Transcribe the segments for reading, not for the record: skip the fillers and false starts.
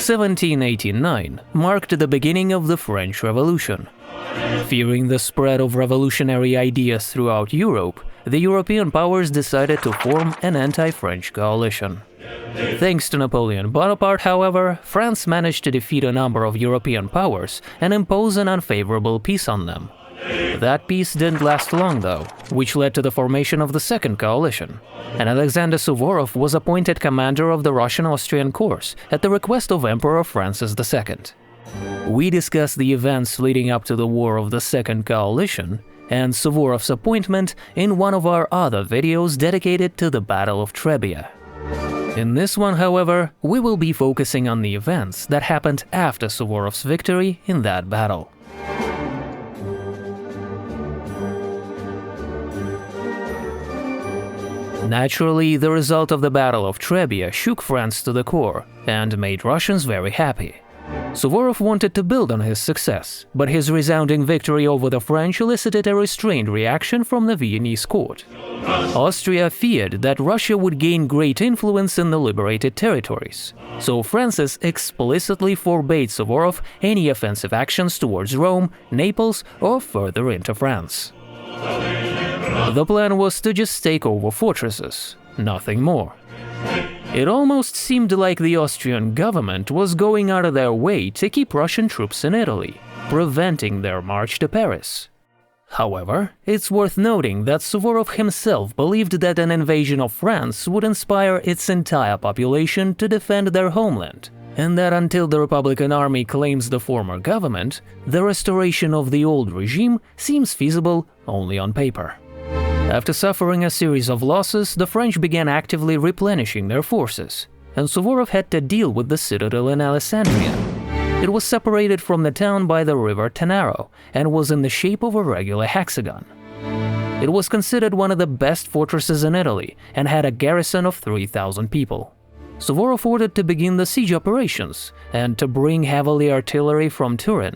(1789) marked the beginning of the French Revolution. Fearing the spread of revolutionary ideas throughout Europe, the European powers decided to form an anti-French coalition. Thanks to Napoleon Bonaparte, however, France managed to defeat a number of European powers and impose an unfavorable peace on them. That peace didn't last long, though, which led to the formation of the Second Coalition, and Alexander Suvorov was appointed commander of the Russian-Austrian Corps at the request of Emperor Francis II. We discussed the events leading up to the War of the Second Coalition and Suvorov's appointment in one of our other videos dedicated to the Battle of Trebia. In this one, however, we will be focusing on the events that happened after Suvorov's victory in that battle. Naturally, the result of the Battle of Trebia shook France to the core and made Russians very happy. Suvorov wanted to build on his success, but his resounding victory over the French elicited a restrained reaction from the Viennese court. Austria feared that Russia would gain great influence in the liberated territories, so Francis explicitly forbade Suvorov any offensive actions towards Rome, Naples, or further into France. The plan was to just take over fortresses, nothing more. It almost seemed like the Austrian government was going out of their way to keep Russian troops in Italy, preventing their march to Paris. However, it's worth noting that Suvorov himself believed that an invasion of France would inspire its entire population to defend their homeland, and that until the Republican Army claims the former government, the restoration of the old regime seems feasible only on paper. After suffering a series of losses, the French began actively replenishing their forces, and Suvorov had to deal with the citadel in Alessandria. It was separated from the town by the river Tanaro and was in the shape of a regular hexagon. It was considered one of the best fortresses in Italy and had a garrison of 3,000 people. Suvorov ordered to begin the siege operations and to bring heavy artillery from Turin.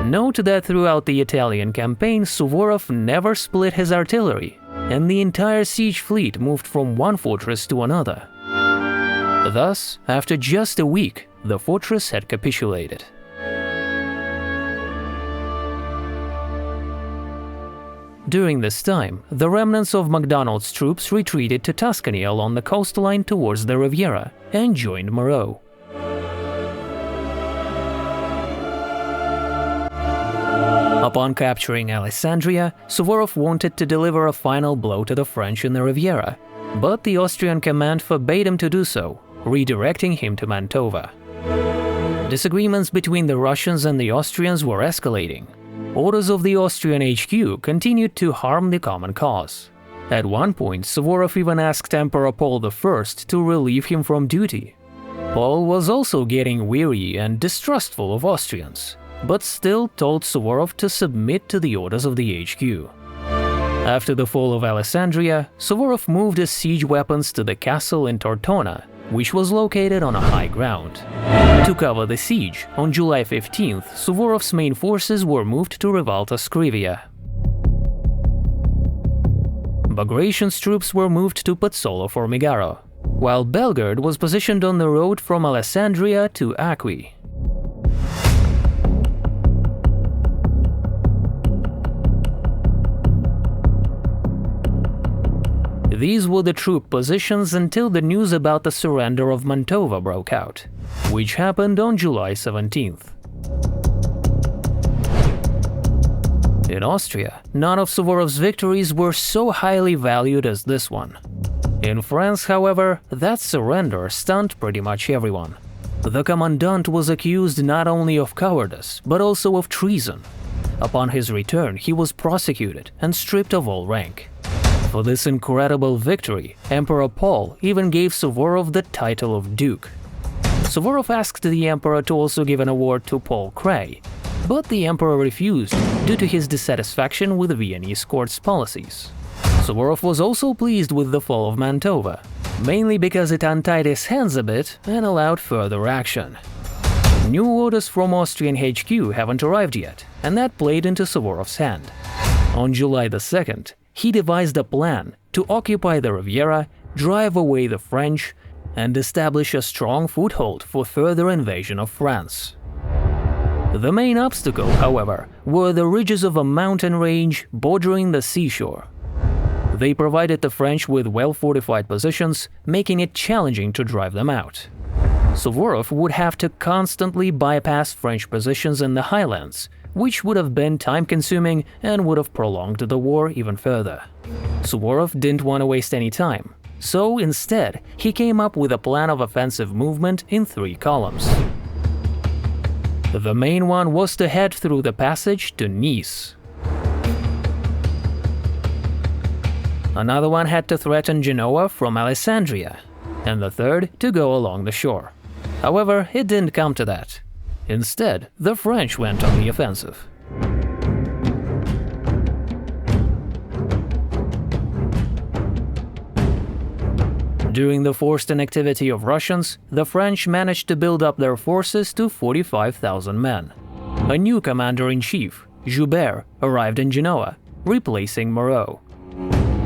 Note that throughout the Italian campaign, Suvorov never split his artillery, and the entire siege fleet moved from one fortress to another. Thus, after just a week, the fortress had capitulated. During this time, the remnants of MacDonald's troops retreated to Tuscany along the coastline towards the Riviera and joined Moreau. Upon capturing Alessandria, Suvorov wanted to deliver a final blow to the French in the Riviera, but the Austrian command forbade him to do so, redirecting him to Mantova. Disagreements between the Russians and the Austrians were escalating. Orders of the Austrian HQ continued to harm the common cause. At one point, Suvorov even asked Emperor Paul I to relieve him from duty. Paul was also getting weary and distrustful of Austrians, but still told Suvorov to submit to the orders of the HQ. After the fall of Alessandria, Suvorov moved his siege weapons to the castle in Tortona, which was located on a high ground. To cover the siege, on July 15th, Suvorov's main forces were moved to Rivalta Scrivia. Bagratian's troops were moved to Pozzolo Formigaro, while Bellegarde was positioned on the road from Alessandria to Acqui. These were the troop positions until the news about the surrender of Mantova broke out, which happened on July 17th. In Austria, none of Suvorov's victories were so highly valued as this one. In France, however, that surrender stunned pretty much everyone. The commandant was accused not only of cowardice, but also of treason. Upon his return, he was prosecuted and stripped of all rank. For this incredible victory, Emperor Paul even gave Suvorov the title of Duke. Suvorov asked the emperor to also give an award to Paul Kray, but the emperor refused due to his dissatisfaction with the Viennese court's policies. Suvorov was also pleased with the fall of Mantova, mainly because it untied his hands a bit and allowed further action. New orders from Austrian HQ haven't arrived yet, and that played into Suvorov's hand. On July the 2nd, he devised a plan to occupy the Riviera, drive away the French, and establish a strong foothold for further invasion of France. The main obstacle, however, were the ridges of a mountain range bordering the seashore. They provided the French with well-fortified positions, making it challenging to drive them out. Suvorov would have to constantly bypass French positions in the highlands, which would have been time-consuming and would have prolonged the war even further. Suvorov didn't want to waste any time, so instead he came up with a plan of offensive movement in 3 columns. The main one was to head through the passage to Nice. Another one had to threaten Genoa from Alessandria, and the third to go along the shore. However, it didn't come to that. Instead, the French went on the offensive. During the forced inactivity of Russians, the French managed to build up their forces to 45,000 men. A new commander-in-chief, Joubert, arrived in Genoa, replacing Moreau.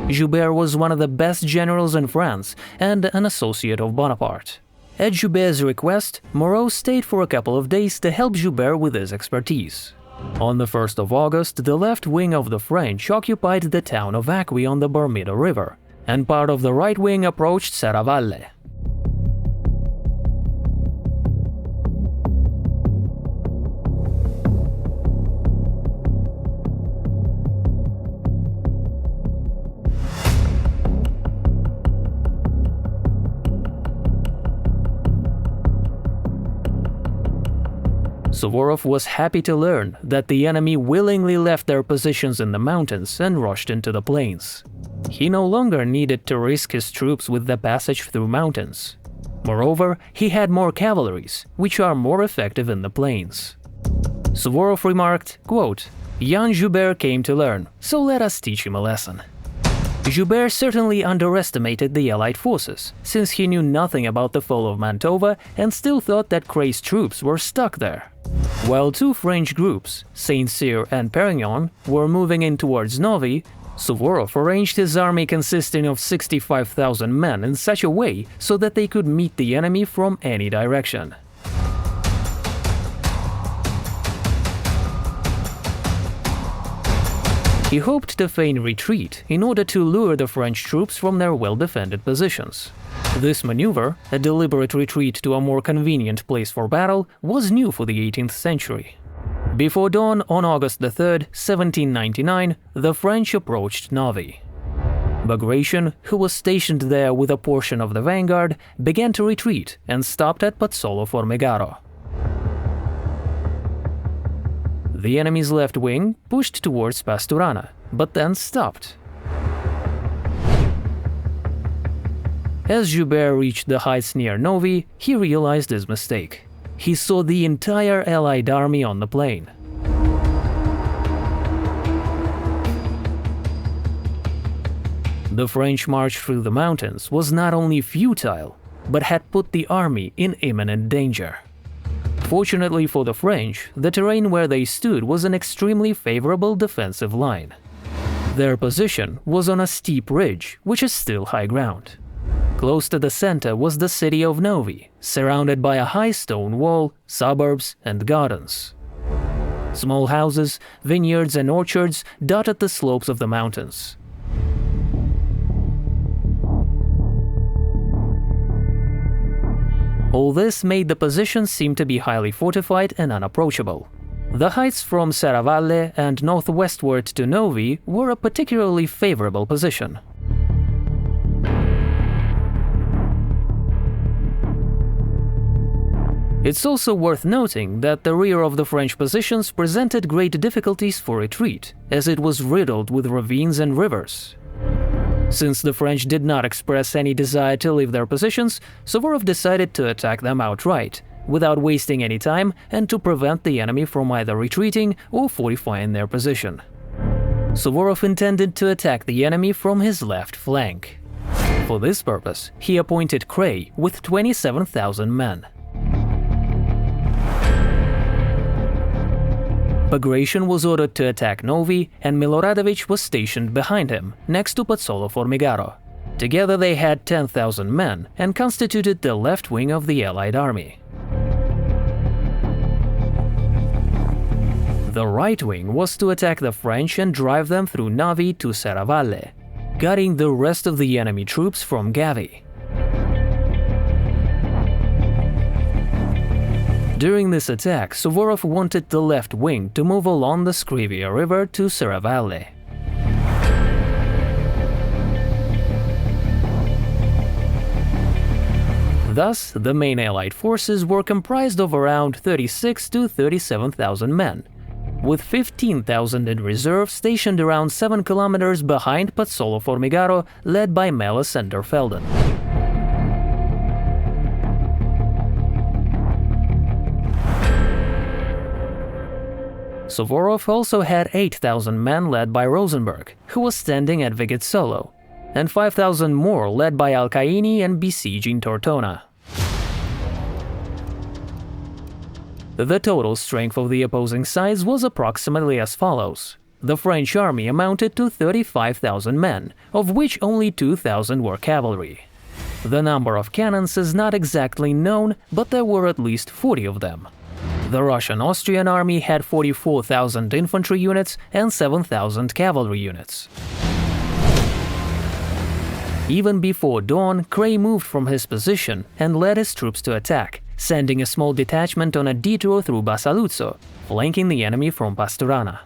Joubert was one of the best generals in France and an associate of Bonaparte. At Joubert's request, Moreau stayed for a couple of days to help Joubert with his expertise. On the 1st of August, the left wing of the French occupied the town of Acqui on the Bormida River, and part of the right wing approached Serravalle. Suvorov was happy to learn that the enemy willingly left their positions in the mountains and rushed into the plains. He no longer needed to risk his troops with the passage through mountains. Moreover, he had more cavalries, which are more effective in the plains. Suvorov remarked, quote, "Young Joubert came to learn, so let us teach him a lesson." Joubert certainly underestimated the Allied forces, since he knew nothing about the fall of Mantova and still thought that Cray's troops were stuck there. While 2 French groups, Saint-Cyr and Perignon, were moving in towards Novi, Suvorov arranged his army consisting of 65,000 men in such a way so that they could meet the enemy from any direction. He hoped to feign retreat in order to lure the French troops from their well-defended positions. This maneuver, a deliberate retreat to a more convenient place for battle, was new for the 18th century. Before dawn on August 3, 1799, the French approached Novi. Bagration, who was stationed there with a portion of the vanguard, began to retreat and stopped at Pozzolo Formigaro. The enemy's left wing pushed towards Pasturana, but then stopped. As Joubert reached the heights near Novi, he realized his mistake. He saw the entire Allied army on the plain. The French march through the mountains was not only futile, but had put the army in imminent danger. Fortunately for the French, the terrain where they stood was an extremely favorable defensive line. Their position was on a steep ridge, which is still high ground. Close to the center was the city of Novi, surrounded by a high stone wall, suburbs, and gardens. Small houses, vineyards, and orchards dotted the slopes of the mountains. All this made the position seem to be highly fortified and unapproachable. The heights from Serravalle and northwestward to Novi were a particularly favorable position. It's also worth noting that the rear of the French positions presented great difficulties for retreat, as it was riddled with ravines and rivers. Since the French did not express any desire to leave their positions, Suvorov decided to attack them outright, without wasting any time and to prevent the enemy from either retreating or fortifying their position. Suvorov intended to attack the enemy from his left flank. For this purpose, he appointed Kray with 27,000 men. Bagration was ordered to attack Novi, and Miloradovich was stationed behind him, next to Pozzolo Formigaro. Together they had 10,000 men and constituted the left wing of the Allied army. The right wing was to attack the French and drive them through Novi to Serravalle, gutting the rest of the enemy troops from Gavi. During this attack, Suvorov wanted the left wing to move along the Scrivia River to Serravalle. Thus, the main Allied forces were comprised of around 36,000 to 37,000 men, with 15,000 in reserve stationed around 7 kilometers behind Pozzolo Formigaro, led by Melas and Derfelden. Suvorov also had 8,000 men led by Rosenberg, who was standing at Vigizzolo, and 5,000 more led by Alcaini and besieging Tortona. The total strength of the opposing sides was approximately as follows. The French army amounted to 35,000 men, of which only 2,000 were cavalry. The number of cannons is not exactly known, but there were at least 40 of them. The Russian-Austrian army had 44,000 infantry units and 7,000 cavalry units. Even before dawn, Kray moved from his position and led his troops to attack, sending a small detachment on a detour through Basaluzzo, flanking the enemy from Pasturana.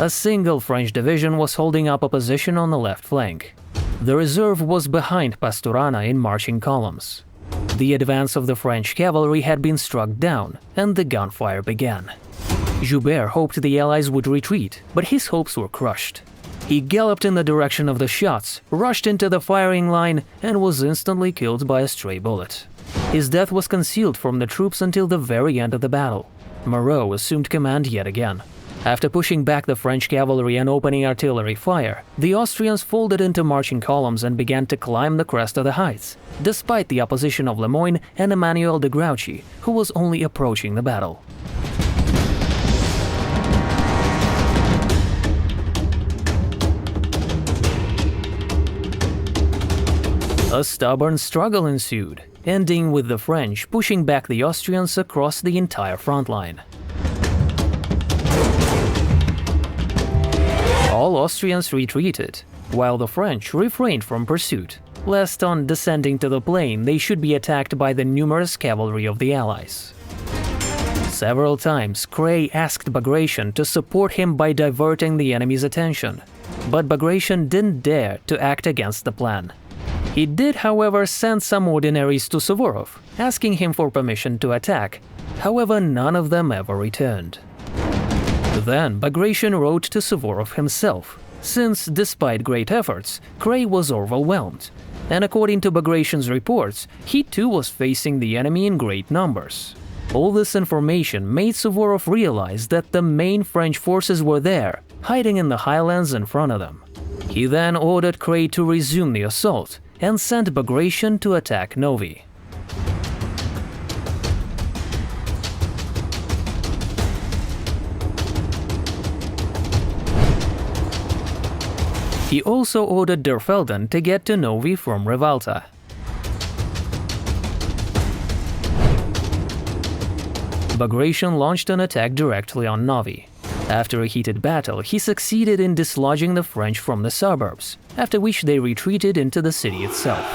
A single French division was holding up a position on the left flank. The reserve was behind Pasturana in marching columns. The advance of the French cavalry had been struck down, and the gunfire began. Joubert hoped the Allies would retreat, but his hopes were crushed. He galloped in the direction of the shots, rushed into the firing line, and was instantly killed by a stray bullet. His death was concealed from the troops until the very end of the battle. Moreau assumed command yet again. After pushing back the French cavalry and opening artillery fire, the Austrians folded into marching columns and began to climb the crest of the heights, despite the opposition of Lemoyne and Emmanuel de Grouchy, who was only approaching the battle. A stubborn struggle ensued, ending with the French pushing back the Austrians across the entire front line. All Austrians retreated, while the French refrained from pursuit, lest on descending to the plain they should be attacked by the numerous cavalry of the Allies. Several times Kray asked Bagration to support him by diverting the enemy's attention, but Bagration didn't dare to act against the plan. He did, however, send some ordinaries to Suvorov, asking him for permission to attack, however none of them ever returned. Then Bagration wrote to Suvorov himself, since, despite great efforts, Kray was overwhelmed, and according to Bagration's reports, he too was facing the enemy in great numbers. All this information made Suvorov realize that the main French forces were there, hiding in the highlands in front of them. He then ordered Kray to resume the assault, and sent Bagration to attack Novi. He also ordered Derfelden to get to Novi from Rivalta. Bagration launched an attack directly on Novi. After a heated battle, he succeeded in dislodging the French from the suburbs, after which they retreated into the city itself.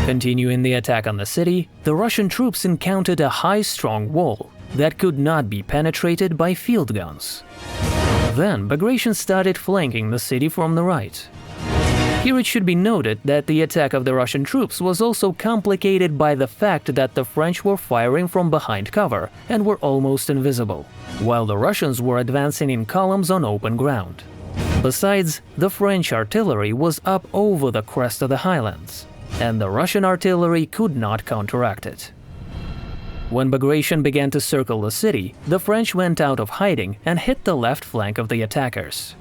Continuing the attack on the city, the Russian troops encountered a high, strong wall that could not be penetrated by field guns. Then Bagration started flanking the city from the right. Here it should be noted that the attack of the Russian troops was also complicated by the fact that the French were firing from behind cover and were almost invisible, while the Russians were advancing in columns on open ground. Besides, the French artillery was up over the crest of the highlands, and the Russian artillery could not counteract it. When Bagration began to circle the city, the French went out of hiding and hit the left flank of the attackers.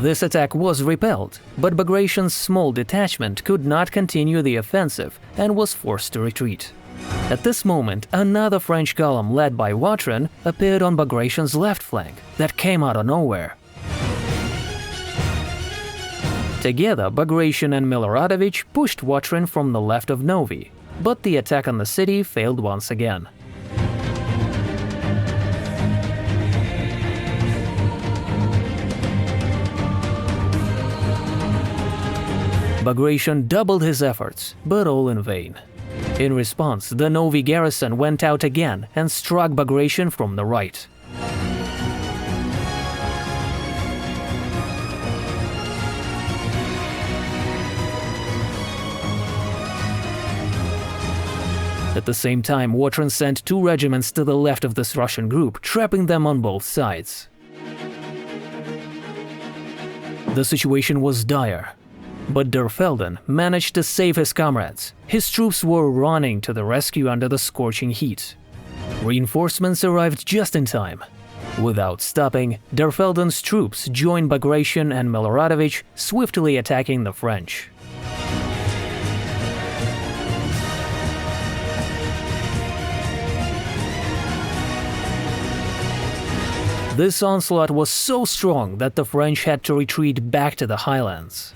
This attack was repelled, but Bagration's small detachment could not continue the offensive and was forced to retreat. At this moment, another French column led by Watrin appeared on Bagration's left flank that came out of nowhere. Together, Bagration and Miloradovich pushed Watrin from the left of Novi, but the attack on the city failed once again. Bagration doubled his efforts, but all in vain. In response, the Novi garrison went out again and struck Bagration from the right. At the same time, Watrin sent 2 regiments to the left of this Russian group, trapping them on both sides. The situation was dire. But Derfelden managed to save his comrades. His troops were running to the rescue under the scorching heat. Reinforcements arrived just in time. Without stopping, Derfelden's troops joined Bagration and Miloradovich, swiftly attacking the French. This onslaught was so strong that the French had to retreat back to the highlands.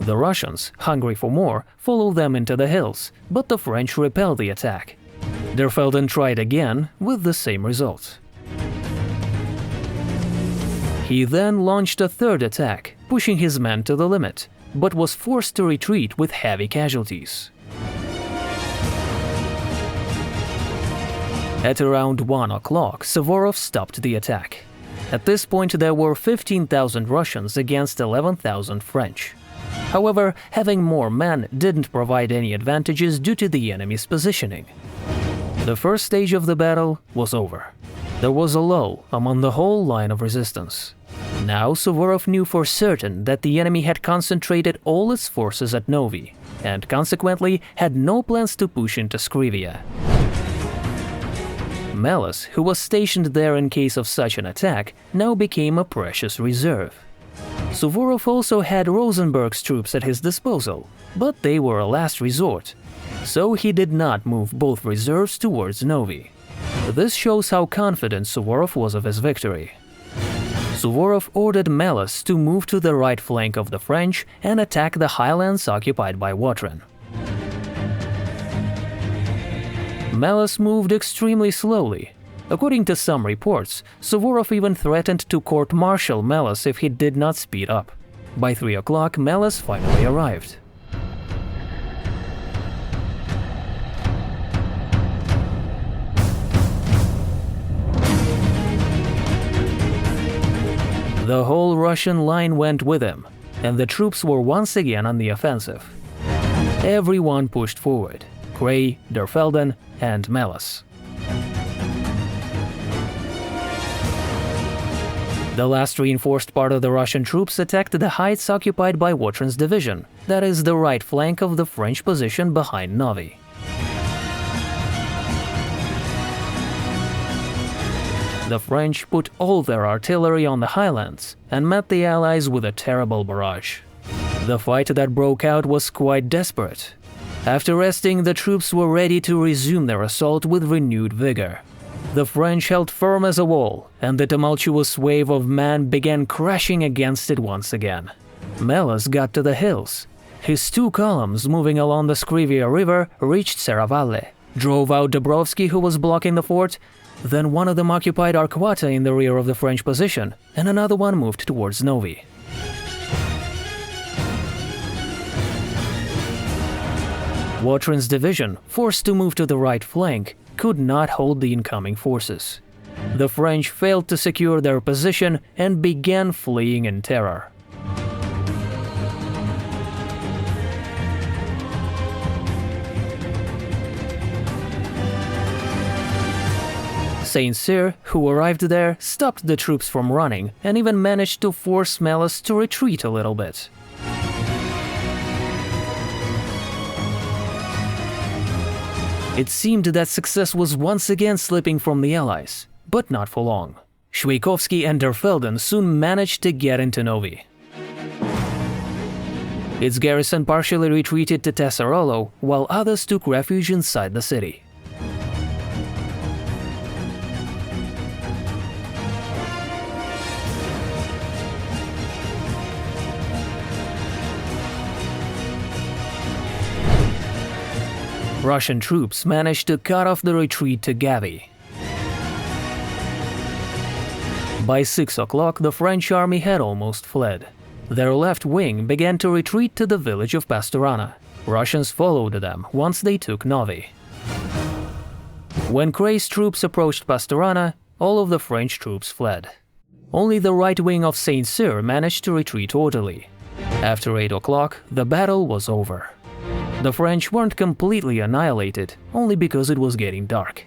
The Russians, hungry for more, followed them into the hills, but the French repelled the attack. Derfelden tried again, with the same result. He then launched a third attack, pushing his men to the limit, but was forced to retreat with heavy casualties. At around 1 o'clock, Suvorov stopped the attack. At this point, there were 15,000 Russians against 11,000 French. However, having more men didn't provide any advantages due to the enemy's positioning. The first stage of the battle was over. There was a lull among the whole line of resistance. Now Suvorov knew for certain that the enemy had concentrated all its forces at Novi, and consequently had no plans to push into Scrivia. Melas, who was stationed there in case of such an attack, now became a precious reserve. Suvorov also had Rosenberg's troops at his disposal, but they were a last resort, so he did not move both reserves towards Novi. This shows how confident Suvorov was of his victory. Suvorov ordered Melas to move to the right flank of the French and attack the highlands occupied by Watrin. Melas moved extremely slowly. According to some reports, Suvorov even threatened to court-martial Melas if he did not speed up. By 3 o'clock, Melas finally arrived. The whole Russian line went with him, and the troops were once again on the offensive. Everyone pushed forward: Kray, Derfelden, and Melas. The last reinforced part of the Russian troops attacked the heights occupied by Watrin's division, that is, the right flank of the French position behind Novi. The French put all their artillery on the highlands and met the Allies with a terrible barrage. The fight that broke out was quite desperate. After resting, the troops were ready to resume their assault with renewed vigor. The French held firm as a wall, and the tumultuous wave of men began crashing against it once again. Melas got to the hills. His 2 columns moving along the Scrivia River reached Serravalle, drove out Dubrovsky, who was blocking the fort, then one of them occupied Arquata in the rear of the French position, and another one moved towards Novi. Watrin's division, forced to move to the right flank, could not hold the incoming forces. The French failed to secure their position and began fleeing in terror. Saint-Cyr, who arrived there, stopped the troops from running and even managed to force Melas to retreat a little bit. It seemed that success was once again slipping from the Allies, but not for long. Schweikovsky and der Felden soon managed to get into Novi. Its garrison partially retreated to Tesarolo, while others took refuge inside the city. Russian troops managed to cut off the retreat to Gavi. By 6 o'clock, the French army had almost fled. Their left wing began to retreat to the village of Pasturana. Russians followed them once they took Novi. When Kray's troops approached Pasturana, all of the French troops fled. Only the right wing of Saint-Cyr managed to retreat orderly. After 8 o'clock, the battle was over. The French weren't completely annihilated, only because it was getting dark.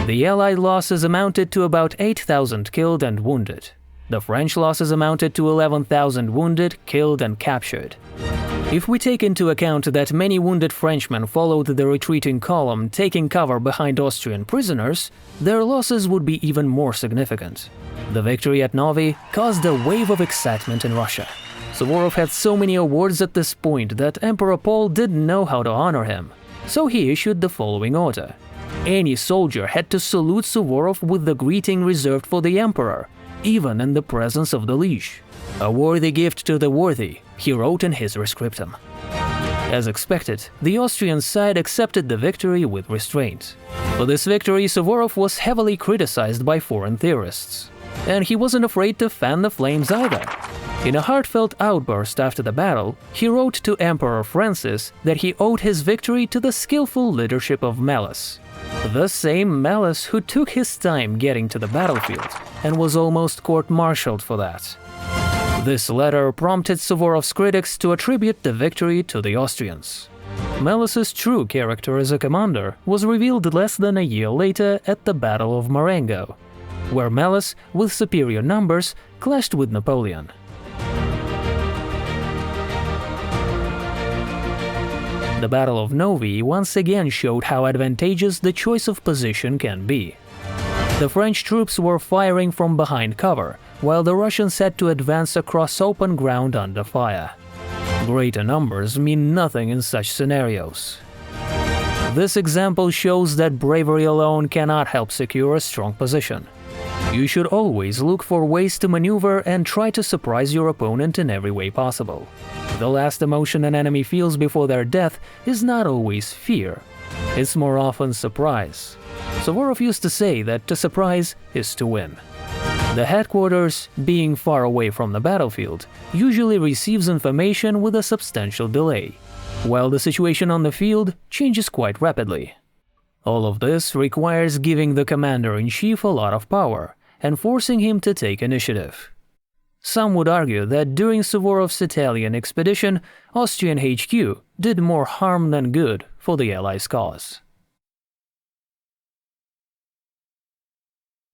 The Allied losses amounted to about 8,000 killed and wounded. The French losses amounted to 11,000 wounded, killed and captured. If we take into account that many wounded Frenchmen followed the retreating column, taking cover behind Austrian prisoners, their losses would be even more significant. The victory at Novi caused a wave of excitement in Russia. Suvorov had so many awards at this point that Emperor Paul didn't know how to honor him. So he issued the following order. Any soldier had to salute Suvorov with the greeting reserved for the emperor, even in the presence of the liege. A worthy gift to the worthy, he wrote in his rescriptum. As expected, the Austrian side accepted the victory with restraint. For this victory, Suvorov was heavily criticized by foreign theorists. And he wasn't afraid to fan the flames either. In a heartfelt outburst after the battle, he wrote to Emperor Francis that he owed his victory to the skillful leadership of Melas. The same Melas who took his time getting to the battlefield and was almost court-martialed for that. This letter prompted Suvorov's critics to attribute the victory to the Austrians. Melas's true character as a commander was revealed less than a year later at the Battle of Marengo, where Melas, with superior numbers, clashed with Napoleon. The Battle of Novi once again showed how advantageous the choice of position can be. The French troops were firing from behind cover, while the Russians had to advance across open ground under fire. Greater numbers mean nothing in such scenarios. This example shows that bravery alone cannot help secure a strong position. You should always look for ways to maneuver and try to surprise your opponent in every way possible. The last emotion an enemy feels before their death is not always fear. It's more often surprise. Suvorov used to say that to surprise is to win. The headquarters, being far away from the battlefield, usually receives information with a substantial delay, while the situation on the field changes quite rapidly. All of this requires giving the commander-in-chief a lot of power and forcing him to take initiative. Some would argue that during Suvorov's Italian expedition, Austrian HQ did more harm than good for the Allies' cause.